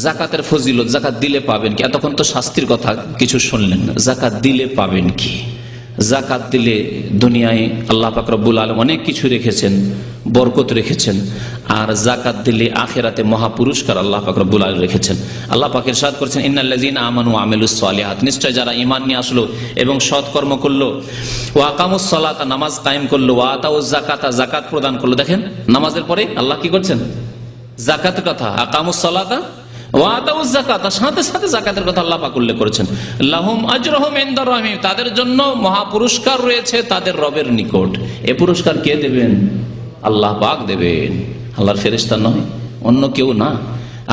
জাকাতের ফজিলত, জাকাত দিলে পাবেন কি? এতক্ষণ তো শাস্তির কথা কিছু শুনলেন, জাকাত দিলে পাবেন কি? জাকাত দিলে দুনিয়ায় আল্লাহ পাক রব্বুল আলামিন অনেক কিছু রেখেছেন, বরকত রেখেছেন। আর জাকাত দিলে আখিরাতে মহাপুরস্কার আল্লাহ পাক রব্বুল আলামিন রেখেছেন। আল্লাহ পাক ইরশাদ করেছেন, ইন্নাল্লাযীনা আমানু ওয়া আমিলুস সালিহাত, নিশ্চয় যারা ঈমান নিয়ে আসলো এবং সৎকর্ম করলো, ওয়া আকামুস সালাতা, নামাজ কায়েম করলো, ওয়া আতাউজ যাকাতা, যাকাত প্রদান করলো। দেখেন নামাজের পরে আল্লাহ কি করছেন? যাকাতের কথা, আকামুস সালাতা ওয়া আতাউজ যাকাতা, সাথে সাথে যাকাতের কথা আল্লাহ পাক উল্লেখ করেছেন। লাহুম আজরুহুম ইনদা রাব্বিহিম, তাদের জন্য মহাপুরস্কার রয়েছে তাদের রবের নিকট। এই পুরস্কার কে দেবেন? আল্লাহ পাক দেবেন, আল্লাহর ফেরেশতা নয়, অন্য কেউ না।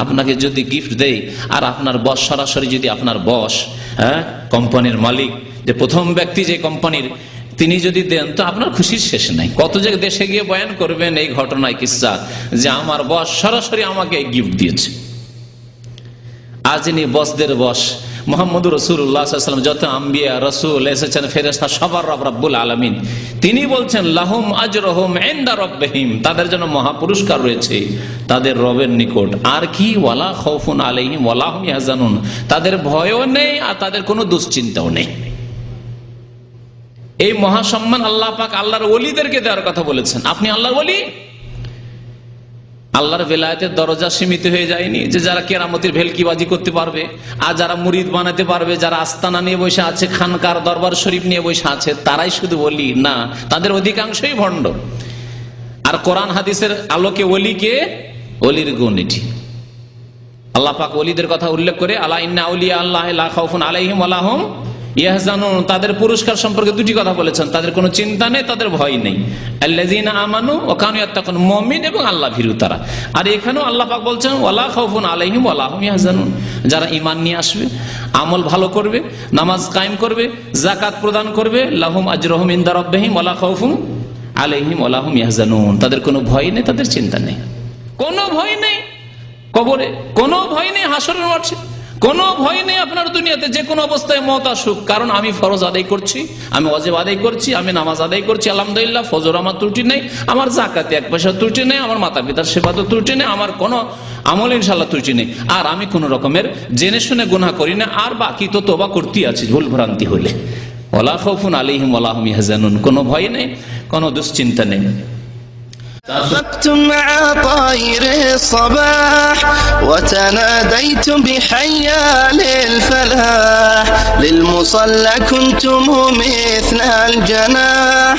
আপনাকে যদি গিফট দেয় আর আপনার বস সরাসরি, যদি আপনার বস কোম্পানির মালিক, যে প্রথম ব্যক্তি যে কোম্পানির, তিনি যদি দেন তো আপনার খুশির শেষ নাই। কত যে দেশে গিয়ে বয়ান করবেন এই ঘটনায় কিসসা, যে আমার বস সরাসরি আমাকে গিফট দিয়েছে। আর যিনি বসদের বস মুহাম্মদুর রাসূলুল্লাহ সাল্লাল্লাহু আলাইহি ওয়াসাল্লাম, যত আম্বিয়া রাসূল এসেছেন ফেরেশতা সবার রব রব্বুল আলামিন, তিনি বলছেন লাহুম আজরুহুম ইনদা রাব্বিহিম, তাদের জন্য মহাপুরস্কার রয়েছে তাদের রবের নিকট। আর কি? ওয়ালা খাউফুন আলাইহিম ওয়ালা হুম ইয়াহজানুন, তাদের ভয়ও নেই আর তাদের কোনো দুশ্চিন্তাও নেই। এই মহাসম্মান আল্লাহ পাক আল্লাহর ওলিদেরকে দেওয়ার কথা বলেছেন। আপনি আল্লাহর ওলি, আল্লাহর বেলায়েতের দরজা সীমিত হয়ে যায়নি যে যারা কেরামতির ভেলকিবাজি করতে পারবে আর যারা মুরিদ বানাতে পারবে, যারা আস্তানা নিয়ে বসে আছে, খানকার দরবার শরীফ নিয়ে বসে আছে, তারাই শুধু ওলি না, তাদের অধিকাংশই ভণ্ড। আর কোরআন হাদিসের আলোকে ওলিকে, ওলির গুণ এটি। আল্লাহ পাক ওলিদের কথা উল্লেখ করে আলা ইন্না আউলিয়া আল্লাহি লা খাউফুন আলাইহিম ওয়া লা হুম ইয়াহজানুন, তাদের পুরস্কার সম্পর্কে দুটি কথা বলেছেন, তাদের কোনো চিন্তা নেই, তাদের ভয় নেই। আল্লাযীনা আমানু ওয়া কানু ইয়াত্তাকুন, মুমিন এবং আল্লাহ ভীরু তারা। আর এখানেও আল্লাহ পাক বলছেন ওয়ালা খাউফুন আলাইহিম ওয়ালা হুম ইয়াহজানুন, যারা ঈমান নিয়ে আসবে, আমল ভালো করবে, নামাজ কায়েম করবে, যাকাত প্রদান করবে, লাহুম আজরুহুম ইনদা রাব্বিহিম ওয়ালা খাউফুন আলাইহিম ওয়ালা হুম ইয়াহজানুন, তাদের কোনো ভয় নেই, তাদের চিন্তা নেই। কোনো ভয় নেই কবরে, কোনো ভয় নেই হাসরের মাঠে, কোনো ভয় নেই আপনার দুনিয়াতে যে কোনো অবস্থায় মত আসুক। কারণ আমি ফরজ আদায় করছি, আমি ওয়াজিব আদায় করছি, আমি নামাজ আদায় করছি আলহামদুলিল্লাহ, ফজর আমার ত্রুটি নেই, আমার যাকাতে এক পয়সা ত্রুটি নেই, আমার মাতা পিতার সেবাতে ত্রুটি নেই, আমার কোনো আমল ইনশাআল্লাহ ত্রুটি নেই। আর আমি কোনো রকমের জেনে শুনে গুনাহ করি না, আর বাকি তো তওবা করতেই আছি ভুল ভ্রান্তি হলে। ওয়ালা খাউফুন আলাইহিম ওয়ালা হুম ইয়াহজানুন, কোনো ভয় নেই, কোনো দুশ্চিন্তা নেই। أشرقتم مع طير الصباح وتناديتم بحيا للفلاح للمصلى كنتم مثل الجناح